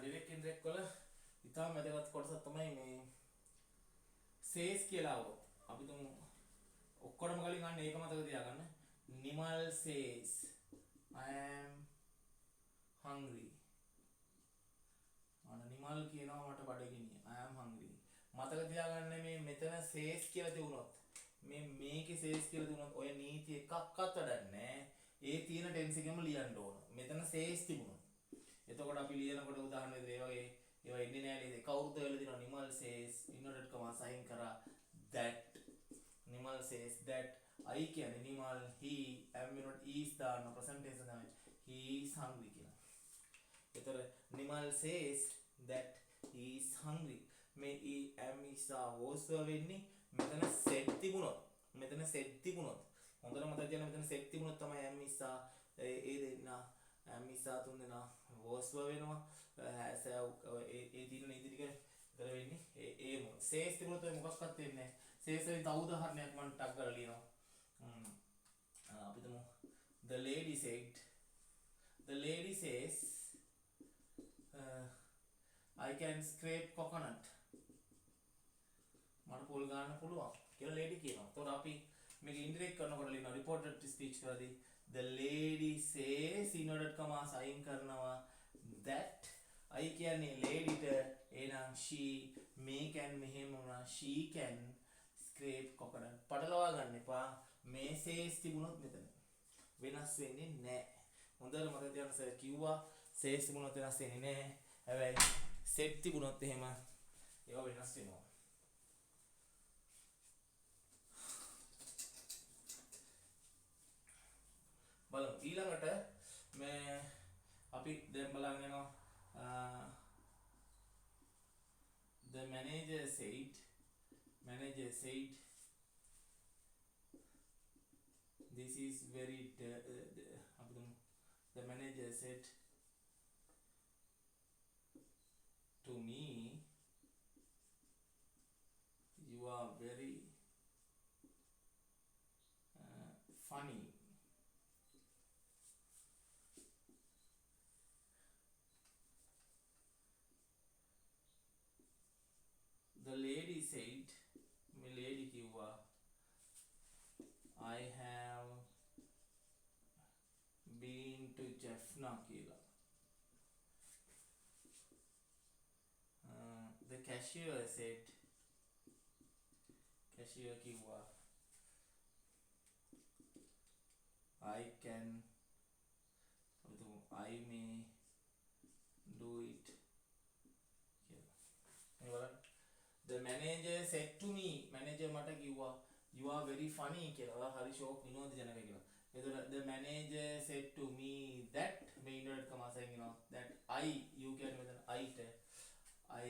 direct indirect වල ඉතාම වැදගත් කොටසක් තමයි මේ says කියලා આવොත් අපි තුමු ඔක්කොටම කලින් අන්න ඒක මතක තියාගන්න. Nimal says I am hungry. අන්න නිමල් කියනවා මට බඩගිනියි. I am hungry. මතක තියාගන්න මේ මෙතන says කියලා තියුණොත් මේකේ says කියලා තියුණොත් ඔය නීති එකක්වත් වැඩක් නැහැ. ඒ තියෙන ටෙන්ස් එකෙම ලියන්න ඕන. මෙතන says තිබුණොත්. එතකොට අපි ලියනකොට උදාහරණ විදිහට ඒ වගේ ඒවා එන්නේ නැහැ නේද? කවුරුද වෙලා දිනවා Nimal says inverted comma sign කරා that Nimal says that I කියන්නේ Nimal he am not is දාන්න present tense තමයි he is hungry කියලා. එතකොට Nimal says that he is hungry. මේ he am is was වෙන්නේ මෙතන set තිබුණොත් හොඳට මතක තියාගන්න මෙතන set තිබුණොත් තමයි am is ඒ දෙන්න am is තුන් දෙනා was වෙනවා has ඒ තියෙන නීති ටික ඉතල වෙන්නේ ඒ says තිබුණොත් ඔය මොකක්වත් වෙන්නේ නැහැ. says වලින් තව උදාහරණයක් මම ටක් කරලා ලියනවා. අපි තුමු the lady says I can scrape coconut. මට පොල් ගන්න පුළුවන් කියලා lady කියනවා. එතකොට අපි මේක ඉන්ඩිරෙක්ට් කරනකොට ලියනවා reported speech කරද්දී the lady says inverted comma sign කරනවා that I කියන්නේ ladyට එහෙනම් she මේ can මෙහෙම වුණා she can scrape coconut. පටලවා ගන්න එපා. මේ says තිබුණොත් මෙතන වෙනස් වෙන්නේ නැහැ. හොඳට මතක තියාගන්න සර් කිව්වා says තිබුණොත් වෙනස් වෙන්නේ නැහැ. හැබැයි set තිබුණොත් එහෙම ඒවා වෙනස් වෙනවා. බලමු ඊළඟට මේ අපි දැන් බලන්න යනවා the manager said this is very the manager said to me you are very funny. The lady said me lady kiwa I have been to Jaffna kila. The cashier kiwa I may do it කියලා. The manager said to me manager මට කිව්වා you are very funny කියලා. හරි ෂෝක් විනෝදජනක කියලා. එතකොට the manager said to me that මේ inward කමා sign වෙනවා that I you කියන්නේ මෙතන I ට I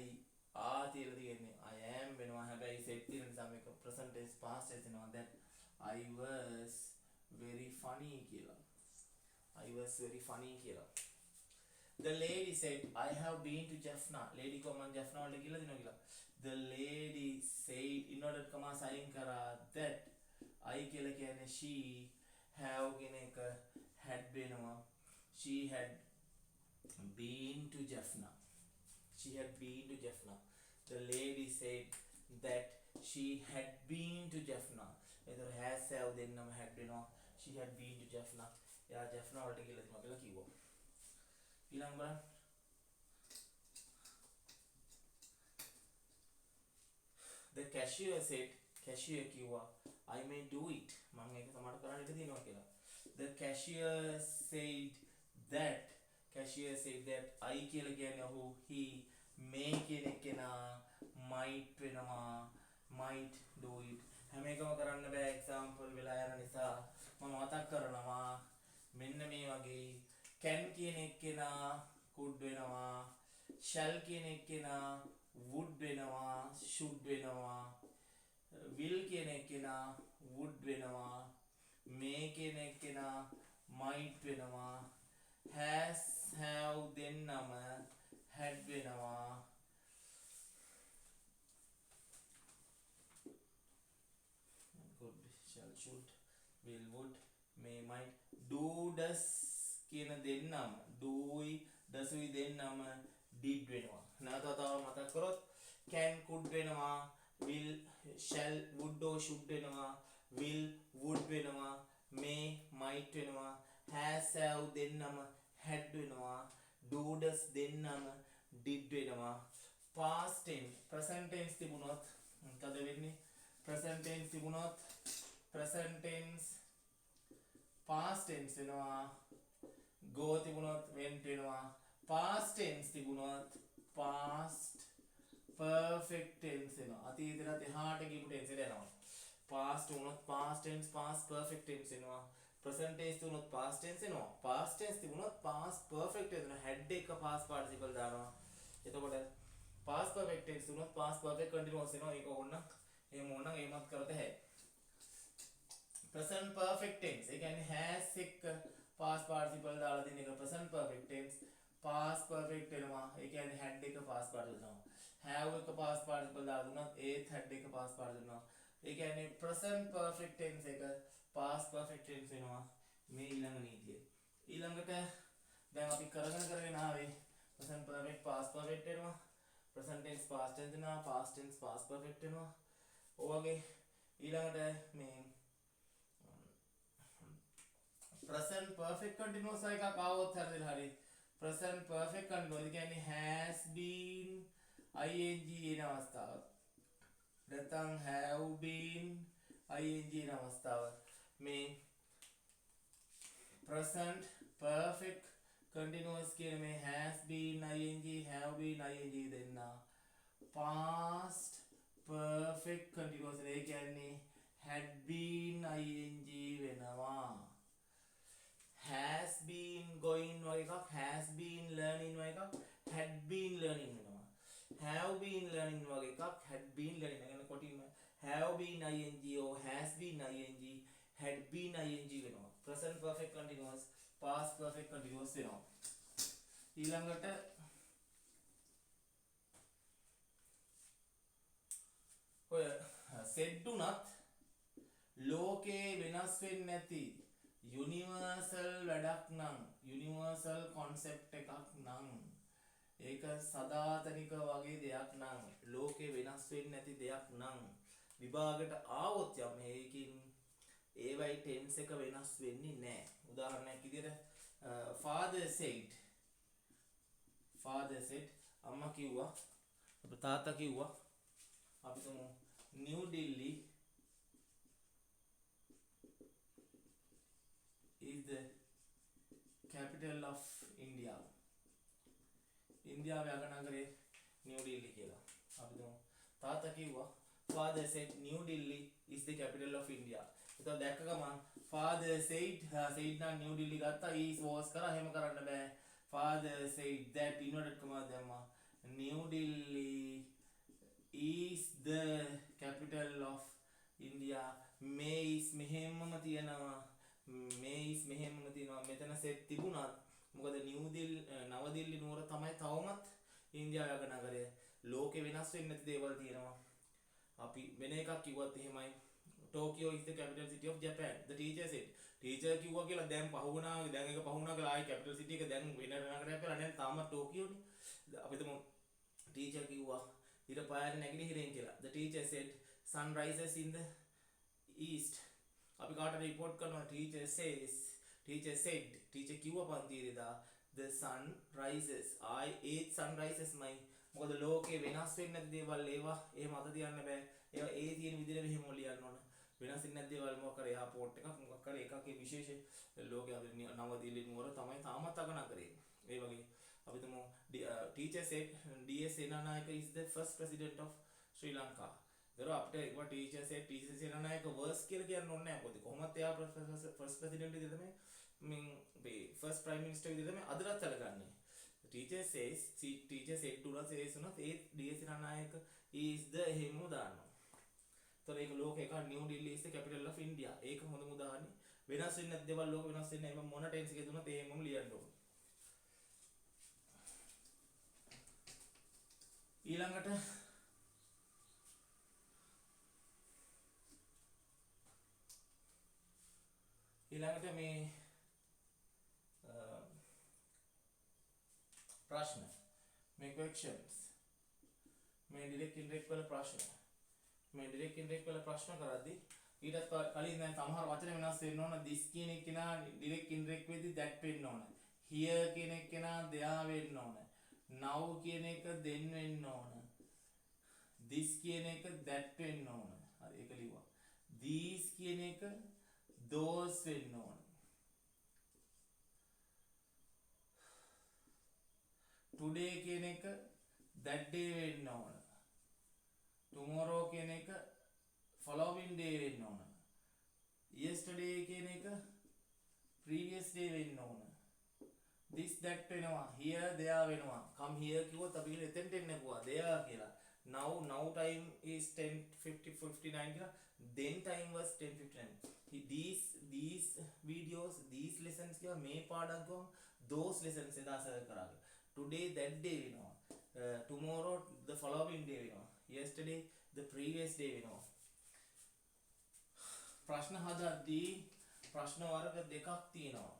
තියලා තියෙන්නේ I am වෙනවා. හැබැයි set තියෙන නිසා මේක present tense past tense වෙනවා that I was very funny කියලා. I was very funny කියලා. The lady said I have been to Jaffna. lady को मन Jaffna वाले किला दिनों किला. The lady said inverted comma sign करा that I केला क्या है she have किने का had been हुआ she had been to Jaffna. The lady said that she had been to Jaffna. इधर has have then नाम had been हुआ she had been to Jaffna. या Jaffna वाले किला दिनों किला की वो ඊළඟ බලන්න the cashier කිව්වා I may do it මම ඒක සමහර කරන්න ඉඩ තියෙනවා කියලා. The cashier said that I කියලා කියන්නේ ඔහු he may කියන කෙනා might වෙනවා might do it හැම එකම කරන්න බෑ example වෙලා යන නිසා මම මතක් කරනවා මෙන්න මේ වගේ can කියන එක්කෙනා could වෙනවා shall කියන එක්කෙනා would වෙනවා should වෙනවා will කියන එක්කෙනා would වෙනවා may කියන එක්කෙනා might වෙනවා has have දෙන්නම had වෙනවා could shall should will would may might do does කියන දෙන්නම doයි දසුයි දෙන්නම did වෙනවා. නැවත තව මතක් කරොත් can could වෙනවා, will shall would or should වෙනවා, will would වෙනවා, may might වෙනවා, has have දෙන්නම had වෙනවා, do does දෙන්නම did වෙනවා. past tense present tense තිබුණොත් මොකද වෙන්නේ? present tense තිබුණොත් present tense past tense වෙනවා. go තිබුණොත් went වෙනවා. past tense තිබුණොත් past perfect tense වෙනවා. අතීතයට එහාට ගියපු tense එක යනවා. past වුණොත් past tense past perfect tense වෙනවා. present tense තිබුණොත් past tense වෙනවා. past tense තිබුණොත් past perfect වෙනවා. had එක past participle දානවා. එතකොට past perfect tense තිබුණොත් past perfect continuous වෙනවා. ඒක ඕනනම් එහෙම ඕනනම් එහෙමත් කරත හැකියි. present perfect tense ඒ කියන්නේ has එක past participle දාලා තියෙන එක present perfect tense. past perfect වෙනවා. ඒ කියන්නේ had එක past participle දානවා. have එක past participle දාලා දුන්නත් ඒත් had එක past participle වෙනවා. ඒ කියන්නේ present perfect tense එක past perfect tense වෙනවා. මේ ඊළඟ නීතිය. ඊළඟට දැන් අපි කරගෙන ආවේ present perfect past perfect වෙනවා. present tense past tense වෙනවා. past tense past perfect වෙනවා. ඔයගේ ඊළඟට මේ present perfect continuous එකක් ආවොත් හරියද? present perfect continuous ඒ කියන්නේ has been ing එන අවස්ථාව. නැත්නම් have been ing එන අවස්ථාව. මේ present perfect continuous කියන මේ has been ing have been ing දෙන්න. past perfect continuous ඒ කියන්නේ had been ing වෙනවා. has been going වගේ එකක්, has been learning වගේ එකක්, had been learning වෙනවා. have been learning වගේ එකක්, had been learning. يعني කොටින්ම have been ing or has been ing, had been ing වෙනවා. present perfect continuous past perfect continuous වෙනවා. ඊළඟට ඔය said උනත් ලෝකේ වෙනස් වෙන්නේ නැති යුනිවර්සල් වැඩක් නම්, යුනිවර්සල් concept එකක් නම්, ඒක සදාතනික වගේ දෙයක් නම්, ලෝකේ වෙනස් වෙන්නේ නැති දෙයක් නම් විභාගයට ආවොත් යම් මේකින් ඒවයි tense එක වෙනස් වෙන්නේ නැහැ. උදාහරණයක් විදිහට father said අම්මා කිව්වා, තාත්තා කිව්වා, අපි තුමු New Delhi is the capital of India. ඉන්දියාවේ අගනගරේ නිව් ඩෙල්ලි කියලා. අපි තුමු තාත්තා කිව්වා father said New Delhi is the capital of India. ඒක දැක්ක ගමන් father said නම් New Delhi ගත්තා, is was කරා, එහෙම කරන්න බෑ. father said that inverted comma දැම්මා. New Delhi is the capital of India. may is මෙහෙමම තියෙනවා. මෙතන සෙට් තිබුණත් මොකද නව දිල්ලි නුවර තමයි තවමත් ඉන්දියාවේ අගනගරය. ලෝකේ වෙනස් වෙන්නේ නැති දේවල් තියෙනවා. අපි වෙන එකක් කිව්වත් එහෙමයි. Tokyo is the capital city of Japan. The teacher said. teacher කිව්වා කියලා දැන් පහුණා කියලා ආයි capital city එක දැන් වෙන නගරයක් කියලා දැන් තාමත් ටෝකියෝනේ. අපි තුමු teacher කිව්වා ඊට පාරේ නැගිටිහිරෙන් කියලා. The teacher said sun rises in the east. අපි කාට report කරනවා? teacher said කිව්වා පන්තියේදා the sun rises. sun rises මයි. මොකද ලෝකේ වෙනස් වෙන්නේ නැති දේවල් ඒවා එහෙම අත තියන්න බෑ. ඒවා ඒ තියෙන විදිහට මෙහෙම ලියන්න ඕන. වෙනස් වෙන්නේ නැති දේවල් මොකක් කරේ එයාපෝට් එකක් මොකක් කරේ එකකේ විශේෂ ලෝකයේ අපි නව දිල්ලි නුවර තමයි තාමත් අගනගරේ. ඒ වගේ අපි තුමු teacher said DS Senanayaka is the first president of Sri Lanka. දර අපිට ඒවා teacher සේනානායක verse කියලා කියන්න ඕනේ නැහැ. මොකද කොහොමත් එයා first president විදිහට තමයි මේ first prime minister විදිහට තමයි අදටත් සැලකන්නේ. teacher said උනා says උනා ඒ DS සේනානායක is the එහෙම දානවා. තොර ඒක ලෝකේ එක new delhi is the capital of India. ඒක හොඳම උදාහරණේ. වෙනස් වෙන්නේ නැති දේවල් ලෝක වෙනස් වෙන්නේ නැහැ. මොන tense එකේ දුන්නත් එහෙමම ලියන්න ඕනේ. ඊළඟට මේ ප්‍රශ්න මේ මේ questions මේ direct indirect වල ප්‍රශ්න මේ direct indirect වල ප්‍රශ්න කරද්දී ඊටත් කලින් දැන් සමහර වචන වෙනස් වෙන්න ඕන this කියන එක නා direct indirect වෙද්දී that වෙන්න ඕන here කියන එක නා there වෙන්න ඕන now කියන එක then වෙන්න ඕන this කියන එක that වෙන්න ඕන හරි ඒක ලිව්වා these කියන එක those වෙන්න ඕන today කියන එක that day වෙන්න ඕන tomorrow කියන එක following day වෙන්න ඕන yesterday කියන එක previous day වෙන්න ඕන this that වෙනවා here there වෙනවා come here කිව්වොත් අපි කියන එතෙන්ට එන්න පුළුවා there කියලා now time is 10:59 කියලා then time was 10:59 these videos these lessons කිව්වා මේ පාඩම් කිව්වම those lessons එදා සර් කරාගේ today that day වෙනවා tomorrow the following day වෙනවා yesterday the previous day වෙනවා ප්‍රශ්න හදද්දී ප්‍රශ්න වර්ග දෙකක් තියෙනවා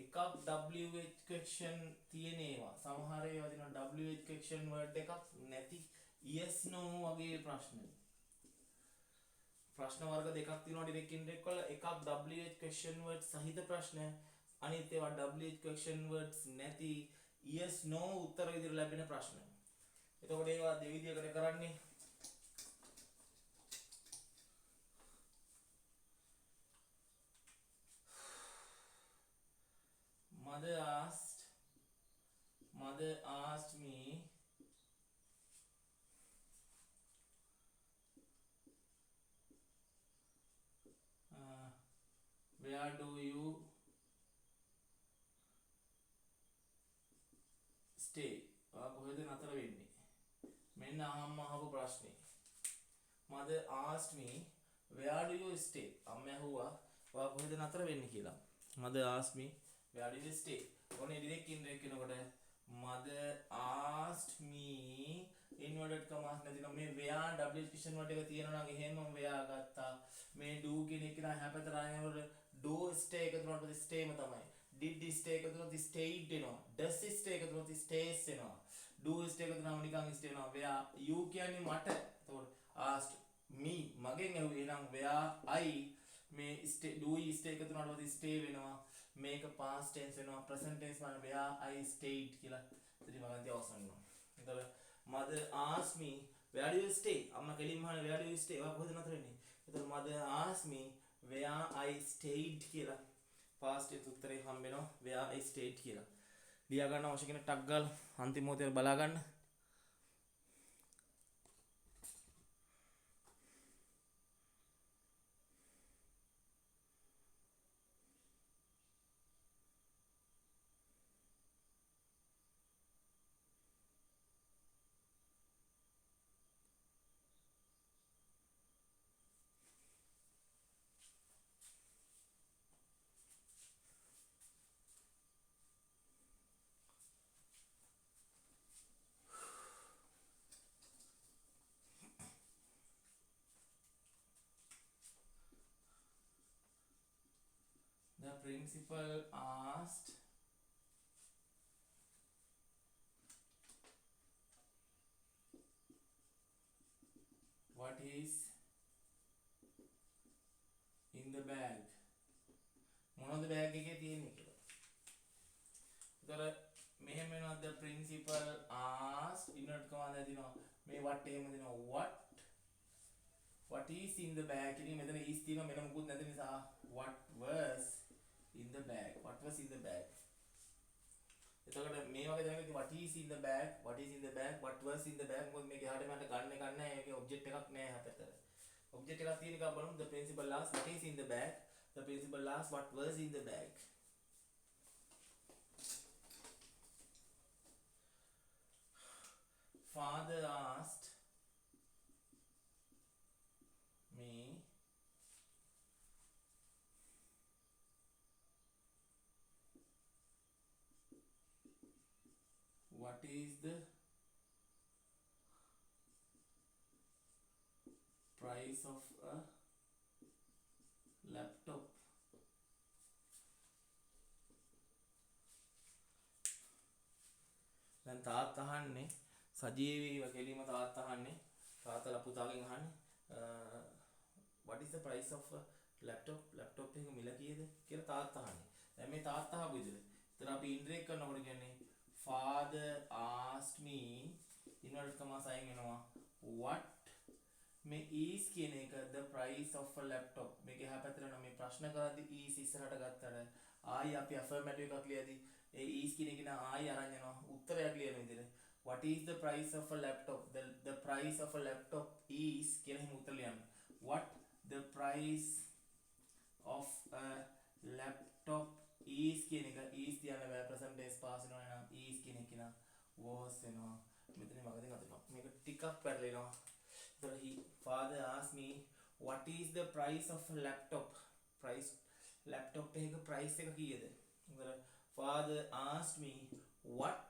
එකක් WH question තියෙන ඒවා සමහර ඒවා තියෙනවා WH question word එකක් නැති yes no වගේ ප්‍රශ්න වර්ග දෙකක් තියෙනවා direct indirect වල එකක් WH question word සහිත ප්‍රශ්න අනිත් ඒවා WH question words නැති yes no උත්තර විදිහට ලැබෙන ප්‍රශ්න. එතකොට ඒවා දෙවිදියකට කරන්නේ mother asked me where do you stay කොහෙද නතර වෙන්නේ මෙන්න අහපු ප්‍රශ්නේ mother asked me where do you stay අම්මා ඇහුවා ඔයා කොහෙද නතර වෙන්නේ කියලා mother asked me where do you stay ඔනේ direct indirect කෙනකොට mother asked me inverted commas නැතිනම් මේ where w question word එක තියෙනවා නම් එහෙම where ගත්තා මේ do කියන එක නා හැපතර ආයවල do stay එක තුනට පස්සේ stay ම තමයි did stay එක තුනට stayed වෙනවා does stay එක තුනට stays වෙනවා do stay එක තුනම නිකන් stay වෙනවා where you කියන්නේ මට එතකොට asked me මගෙන් ඇහුවේ නම් where I මේ stay do stay එක තුනට පස්සේ stay වෙනවා මේක past tense වෙනවා present tense වල where I stayed කියලා ඉතින් මම ගන්ති අවසන් වෙනවා එතකොට mother asked me where do you stay අම්මා කෙලින්ම අහන where do you stay ඔයා කොහෙද නතර වෙන්නේ එතකොට mother asked me where I stayed කියලා past tense උත්තරේ හම්බ වෙනවා where I stayed කියලා ලියා ගන්න අවශ්‍ය කෙනෙක් ටක් ගාලා අන්තිම මොහොතේ බලා ගන්න The principal asked what is in the bag මොනවද බෑග් එකේ තියෙන්නේ කියලා. ඒතර මෙහෙම වෙනවා the principal asked ඉන්නට කොහොමද දිනවා මේ what එහෙම දිනවා what is in the bag ඉතින් මෙතන is තියෙනවා මෙන්න මොකුත් නැති නිසා what was in the bag what was in the bag එතකොට මේ වගේ දැනගන්න what is in the bag what was in the bag මොකද මේක එහාට මට ගන්න එක නැහැ ඒකේ ඔබ්ජෙක්ට් එකක් නැහැ හැපතර ඔබ්ජෙක්ට් එකක් තියෙන එක බලමු the principal asked what is in the bag the principal asked what was in the bag father asked me what is the price of a laptop දැන් තාත්තා අහන්නේ සජීවීව කෙලිම තාත්තා අහන්නේ තාත්තලා පුතාගෙන් අහන්නේ what is the price of a laptop එක මිල කීයද කියලා තාත්තා අහන්නේ. දැන් මේ තාත්තා අහපු විදිහට. ඒතර අපි ඉන්ට්‍රේක් කරනකොට කියන්නේ father asked me ඉන්වර්ට් කමාස් අයින් වෙනවා what මේ is කියන එක the price of a laptop මේක එහා පැත්තට නම් මේ ප්‍රශ්න කරද්දි is ඉස්සරහට ගත්තට ආයි අපි affirmative එකක් ලියදී ඒ is කියන එක නා ආයි අරන් යනවා උත්තරයක් ලියන විදිහට what is the price of a laptop the price of a laptop is කියලා හිම උත්තර ලියන්න what the price of a laptop is කියන එක is තියන්න බෑ present tense past වෙනවා නම් is කියන එක නා was වෙනවා මෙතන මගදී අතනවා මේක ටිකක් පැටලෙනවා. So he father asked me what is the price of a laptop laptop එක price එක කීයද? Father asked me what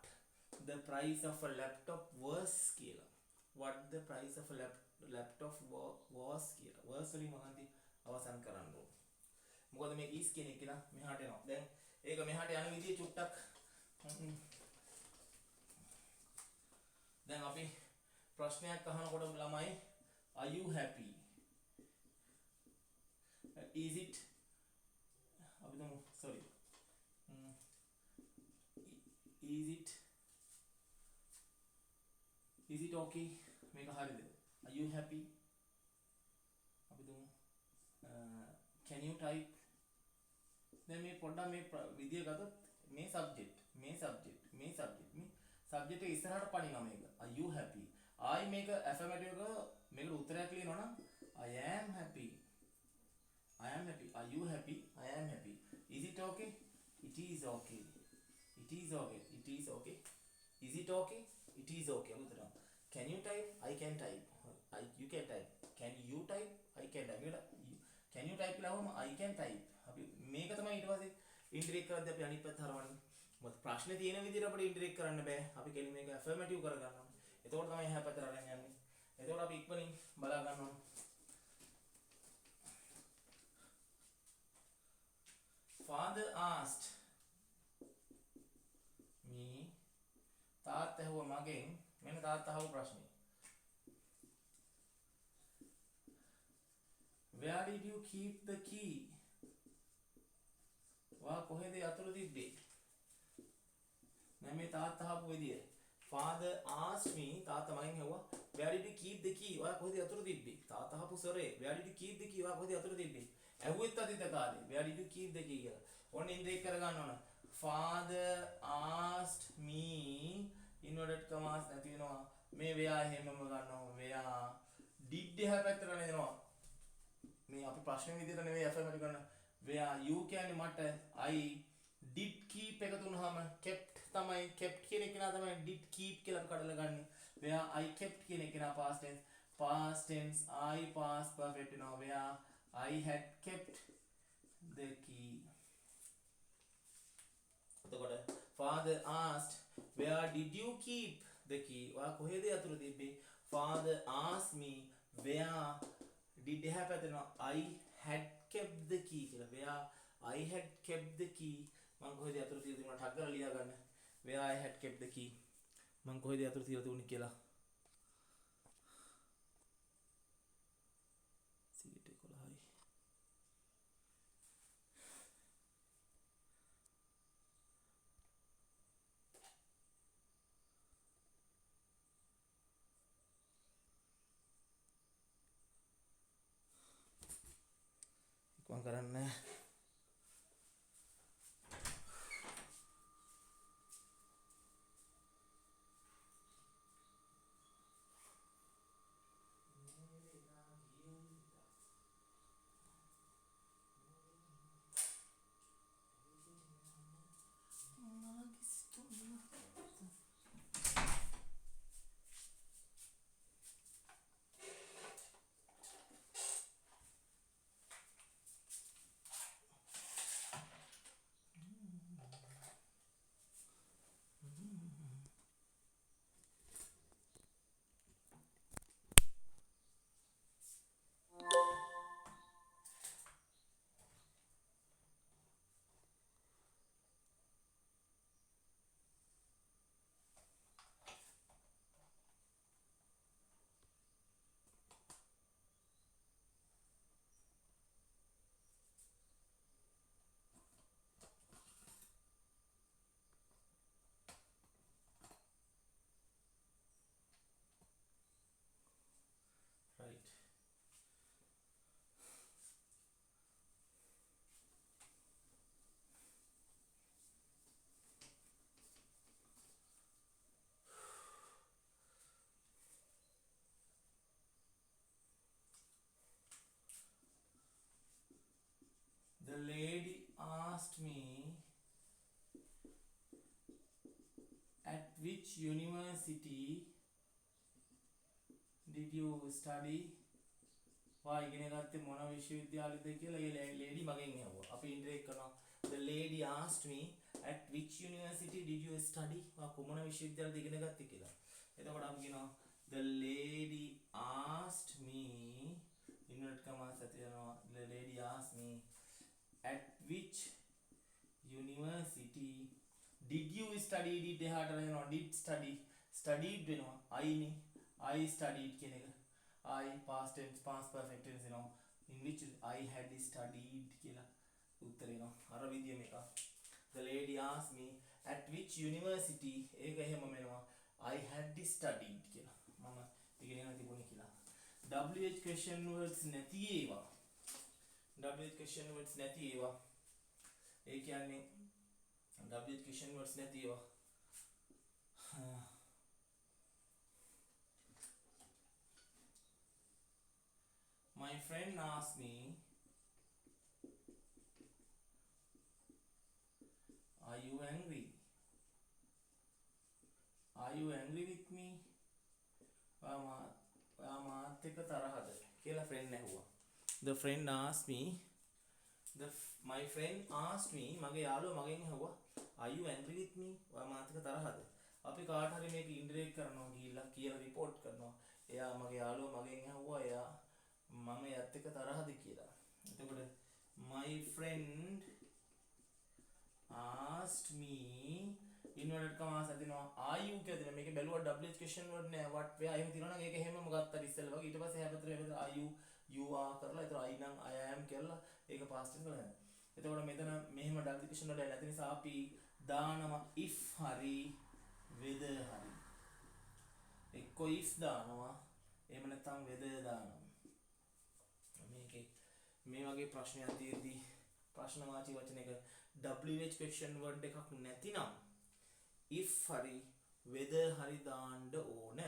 the price of a laptop was කියලා. What the price of a laptop was කියලා. was වලින් මහන්ති අවසන් කරන්න ඕන. මොකද මේ is කියන එක නා මෙහාට එනවා. දැන් ඒක මෙහාට යන විදිය චුට්ටක් දැන් අපි ප්‍රශ්නයක් අහනකොට ළමයි are you happy is it අපි දමු sorry is it okay මේක හරියද are you happy අපි දමු can you type දැන් මේ පොඩ්ඩක් මේ විදිය ගත්තොත් මේ subject එක ඉස්සරහට පනිනවා මේක are you happy I මේක affirmative එක මේකට උත්තරයක් ලියනවා නම් I am happy are you happy I am happy is it okay it is okay is it okay උත්තර can you type I can type you can type can you type I can type can you type ලාවම I can type අපි මේක තමයි ඊට පස්සේ ඉන්ටරෙක්ට් කරද්දී අපි අනිත් පැත්ත හරවන්නේ මොකද ප්‍රශ්නේ තියෙන විදිහට අපිට ඉන්ටරෙක්ට් කරන්න බෑ අපි කෙලින් මේක affirmative කරගන්න ඕනේ එතකොට තමයි එහා පැත්තට අරන් යන්නේ එතකොට අපි ඉක්මනින් බලා ගන්න ඕනේ father asked me තාත්තා ඇහුවා මගෙන් මෙන්න තාත්තා අහපු ප්‍රශ්නේ where did you keep the key වා කොහෙද යතුරු තිබ්බේ මම මේ තාත්තා අහපු විදිය father asked me තාත්තා මගෙන් ඇහුවා where did you keep the key වා කොහෙද යතුරු තිබ්බේ තාත්තා අහපු සරේ where did you keep the key වා කොහෙද යතුරු තිබ්බේ ඇහුවෙත් අතීත කාලේ where did you keep the key කියලා ඔන්න ඉන්ද්‍රේක් කරගන්න ඕන father asked me inverted commas නැති වෙනවා මේ where හැමම ගන්නවා where did එහා පැත්තට නේනවා මේ අපි ප්‍රශ්න විදිහට නෙවෙයි affirmative කරන where you කියන්නේ මට I did keep එක තුනහම kept තමයි kept කියන එක නා තමයි did keep කියලා අපි කඩලා ගන්නෙ where I kept කියන එක නා past tense I past perfect වෙනවා where I had kept the key එතකොට father asked where did you keep the key වා කොහෙද යතුරු තිබ්බේ father asked me where did එහා පැත්තේනවා I had kept the key කියලා where I had kept the key මං කොහෙද යතුරු තියලා තිබුණා ටක් කරලා ලියා ගන්න where I had kept the key මං කොහෙද යතුරු තියලා තිබුණේ කියලා සීට 11යි ඉක්මන් කරන්න asked me at which university did you study? වා ඉගෙන ගත්තේ මොන විශ්වවිද්‍යාලයද කියලා ඒ ලේඩි මගෙන් ඇහුවා. අපි ඉන්ටරෙක්ට් කරනවා. The lady asked me at which university did you study? වා කොමන විශ්වවිද්‍යාලයද ඉගෙන ගත්තේ කියලා. එතකොට අපි කියනවා the lady asked me inverted commas ඇති වෙනවා. The lady asked me at which university did you study? did එහාට වෙනවා did study studied වෙනවා I නේ I studied කියන එක I past tense past perfect tense you know in which I had studied කියලා උත්තර එනවා අර විදිය මේක the lady asked me at which university ඒක එහෙම වෙනවා I had studied කියලා මම ඉගෙනගෙන තිබුණේ කියලා WH question words නැති ඒවා WH question words නැති ඒවා ඒ කියන්නේ WH question words නැති ඒවා My friend asked me, are you angry? Are you angry with me? මාත් එක්ක තරහද කියලා friend ඇහුවා. The friend asked me, my friend asked me, මගේ යාළුවා මගෙන් ඇහුවා, are you angry with me? මාත් එක්ක තරහද? අපි කාට හරි මේක ඉන්ඩිරෙක්ට් කරනවා ගිහිල්ලා කියලා report කරනවා. එයා මගේ යාළුවා මගෙන් ඇහුවා එයා මම යත් එක තරහද කියලා. එතකොට my friend asked me inverted commas අදිනවා are you කියලා දෙනවා. මේක බැලුවා WH question word නෑ what where එහෙම තියෙනවා නම් ඒක එහෙමම ගත්තා ඉස්සෙල්ලා වගේ. ඊට පස්සේ හැබැයි are you are කරලා එතකොට I නම් I am කියලා ඒක past tense කරලා. එතකොට මෙතන මෙහෙම WH question word නැති නිසා අපි දානවා if හරි whether හරි. එක්ක if දානවා එහෙම නැත්නම් whether දානවා. මේ වගේ ප්‍රශ්නයක් තියෙද්දි ප්‍රශ්නවාචී වචනයක WH question word එකක් නැතිනම් if හරි whether හරි දාන්න ඕන.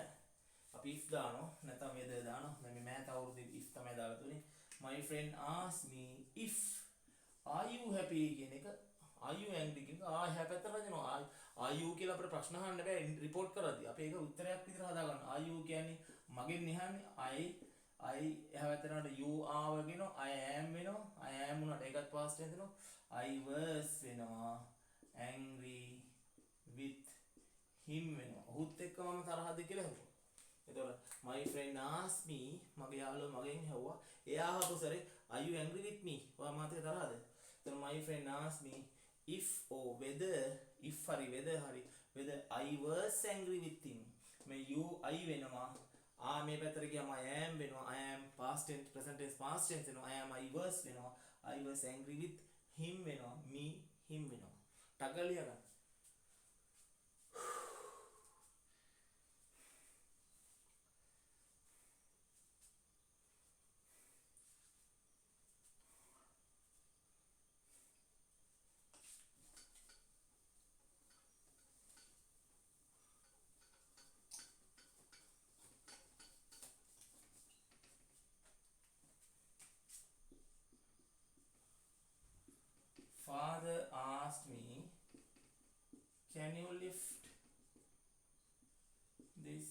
අපි if දානවා නැත්නම් whether දානවා. මම මෑත අවුරුද්දේ if තමයි දාලා තුනේ. My friend asked me if are you happy කියන එක are you angry කියන එක හැපැත්තට රජනවා. are you කියලා අපිට ප්‍රශ්න අහන්න බෑ report කරද්දී. අපි ඒක උත්තරයක් විතර හදා ගන්න. are you කියන්නේ මගෙන් එහානේ I හැවැත්තනට you are වගේනෝ I am වෙනවා I am උනට ඒකත් past tense වෙනවා I was වෙනවා angry with him වෙනවා ඔහුත් එක්ක මම තරහද කියලා හිතුවා. එතකොට my friend asked me මගේ යාළුවා මගෙන් ඇහුවා එයා අහපු සැරේ are you angry with me? ඔයා මාත් එක්ක තරහද? එතකොට my friend asked me if or whether if හරි whether I was angry with him. මේ you I වෙනවා මේ පැත්තට ගියාම I am වෙනවා I am past tense present tense past tense වෙනවා I am I was වෙනවා I was angry with him වෙනවා me him වෙනවා ටගලිය ගන්න. Father asked me, can you lift this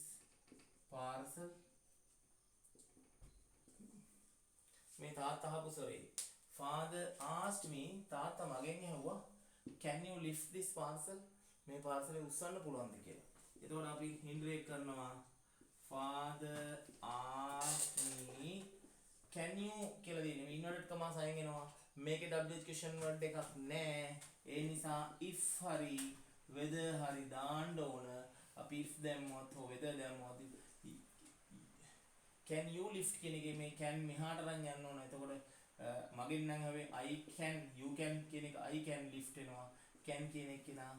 parcel? මේ තාත්තා අහපු සරේ. Father asked me, තාත්තා මගෙන් ඇහුවා, can you lift this parcel? මේ පාර්සලේ උස්සන්න පුළුවන්ද කියලා. එතකොට අපි ඉන්ඩිරෙක්ට් කරනවා Father asked me, can you කියලා දෙන්නේ. මේ inverted commas අයින් වෙනවා. මේකේ WH question word එකක් නැහැ. ඒ නිසා if හරි whether හරි දාන්න ඕන. අපි if දැම්මොත් හෝ whether දැම්මොත් can you lift කියන එකේ මේ can මෙහාට අරන් යන්න ඕන. එතකොට මගෙන් නම් හැබැයි I can you can කියන එක I can lift වෙනවා. can කියන එක නා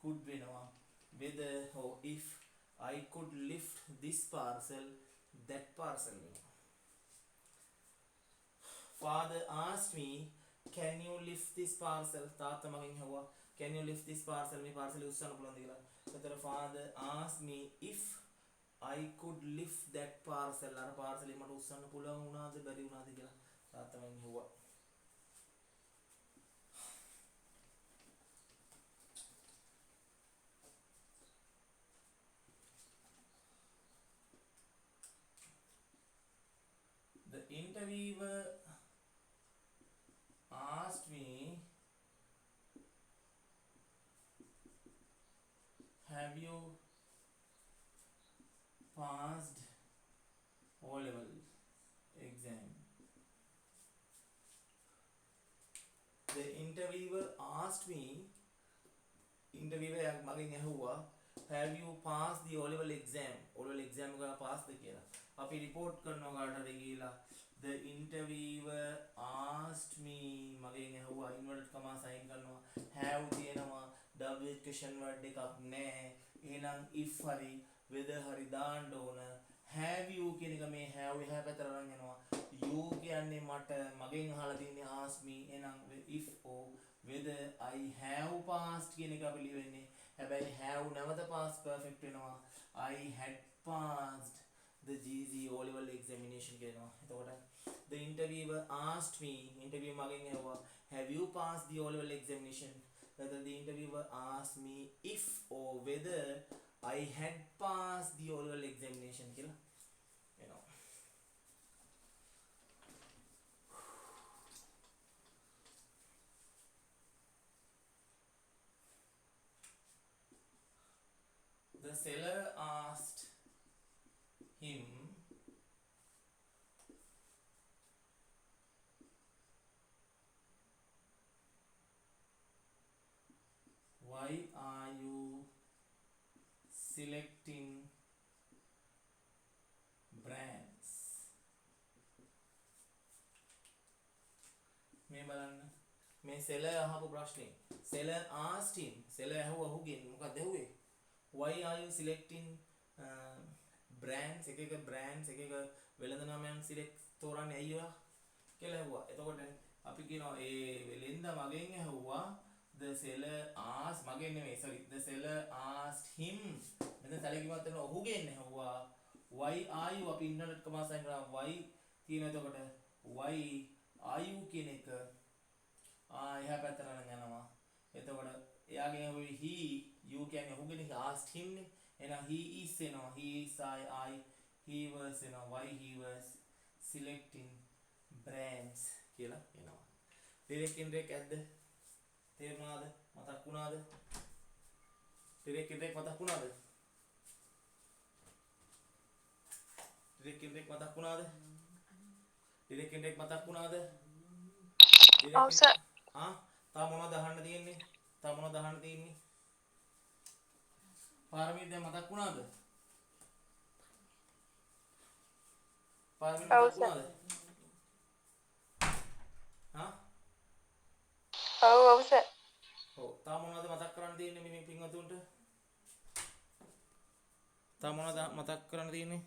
could වෙනවා. whether or if I could lift this parcel that parcel වෙනවා. Father asked me, can you lift this parcel? තාත්තා මගෙන් ඇහුවා can you lift this parcel? මේ පාර්සලේ උස්සන්න පුළුවන්ද කියලා. එතකොට father asked me if I could lift that parcel. අර පාර්සලේ මට උස්සන්න පුළුවන් වුණාද බැරි වුණාද කියලා තාත්තා මගෙන් ඇහුවා. interviewer asked me, have you passed O level exam? The interviewer asked me, interviewer මගෙන් ඇහුවා, have you passed the O level exam? O level exam එක පාස්ද කියලා. අපි report කරනවා කාටද කියලා. The interviewer asked me, මගෙන් ඇහුවා, inverted comma sign කරනවා. have තියෙනවා, w question word එකක් නැහැ. එහෙනම් if හරි whether හරි දාන්න ඕන. have you කියන එක මේ have එහා පැත්තට අරන් යනවා. you කියන්නේ මට මගෙන් අහලා තින්නේ ask me. එහෙනම් if or whether I have passed කියන එක අපි ලියවෙන්නේ. හැබැයි have නැවත past perfect වෙනවා. I had passed the GC O level examination කියනවා. එතකොට the interviewer asked me, interview මගෙන් ඇහුවා, have you passed the O level examination? Whether the interviewer asked me if or whether I had passed the O level examination කියලා. You know. The seller asked him, why are you selecting brands? මේ බලන්න මේ seller අහපු ප්‍රශ්නේ. seller asked him, seller ඇහුවා ඔහුගෙන් මොකක්ද ඇහුවේ? why are you selecting brands? එක එක brands එක එක වෙළඳ නාමයන් select තෝරන්නේ ඇයි ඔයා කියලා ඇහුවා. එතකොට අපි කියනවා ඒ වෙළෙන්ද මගෙන් ඇහුවා, the seller asked, මගෙන් නෙමෙයි sorry, the seller asked him, මෙතන සැලකිලිමත් වෙන ඔහුගෙන් ඇහුවා, why are you, අපි ඉන්ටර්නෙට් කමාස් අයින් කරා why තියෙන. එතකොට why are you කියන එක එහා පැත්තට යනවා. එතකොට එයාගෙන් ඇහුවේ he, you කියන්නේ ඔහුගෙන් asked him නේ. එහෙනම් he is එනවා, he is I, he was එනවා, why he was selecting brands කියලා එනවා. direct indirect ඇද්ද? තේරුණාද? මතක් වුණාද? direct indirect මතක් වුණාද? direct indirect මතක් වුණාද? direct indirect මතක් වුණාද? ඔව් සර්. තා මොනවද අහන්න තියෙන්නේ? තා මොනවද අහන්න තියෙන්නේ? පාරමී දැන් මතක් වුණාද? පාරමී මතක් වුණාද? ඔව් සර්. ඔව් තා මොනවද මතක් කරන්න තියෙන්නේ මේ පින්වතුන්ට? තා මොනවද මතක් කරන්න තියෙන්නේ?